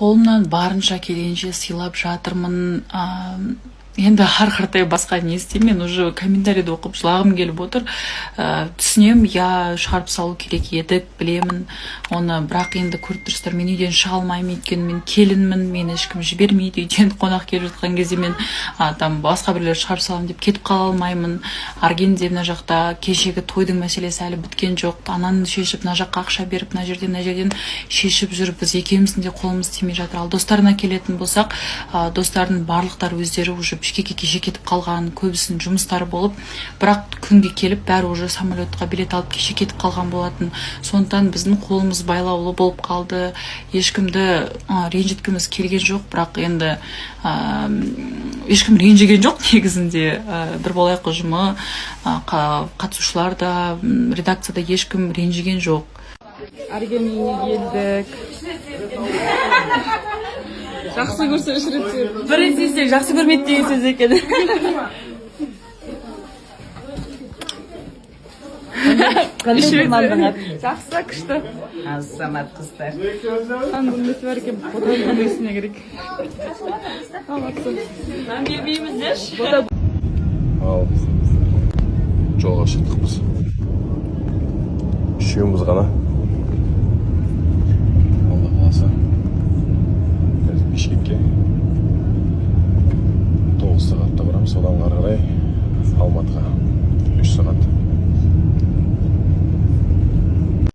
Қолымнан барынша келгенше сыйлап жатырмын. Енді қартай басқа не істеймін, мен уже комментарийді оқып жылағым келіп отыр. Түсінем, я шығарып салу керек едік, білемін оны, бірақ енді көріп тұрсыздар, мен үйден шыға алмаймын, өйткені мен келінмін, мені ешкім жібермейді, үйден қонақ келіп жатқан кезде мен басқа біреулер шығарып саламын деп кетіп қала алмаймын. Аргенде мына жақта кешегі тойдың мәселесі әлі біткен жоқ, ананы шешіп, мына жаққа ақша беріп, мына жерден шешіп жүріп, біз екеуміздің де қолымыз тимей жатыр. Ал достарына келетін болсақ, достардың барлықтары өздері уже Бішкекке кеше кетіп қалған, көбісінің жұмыстары болып, бірақ күнге келіп бәрі уже самолетқа билет алып кеше кетіп қалған болатын. Сондықтан біздің қолымыз байлаулы болып қалды. Ешкімді ренжіткіміз келген жоқ, бірақ енді ешкім ренжіген жоқ негізінде. Бір болайық ұжымы, қатысушылар да, редакцияда ешкім ренжіген жоқ. Арген үйіне келдік. Жақсы көрсе үш рет сүйіп. Бір рет сүйсек жақсы көрмейді деген сөз екен. Қандай болмандыңыз? Жақсы, күшті. Азамат қыздар. Әңгімесі бар екен, фотоны қойсыне керек. Нан бермейміз, Ал, жолға шықтық біз. Үшеуміз ғана. Алла қаласа. Бішкекке 9 сағатта барамыз, содан қарай Алматыға.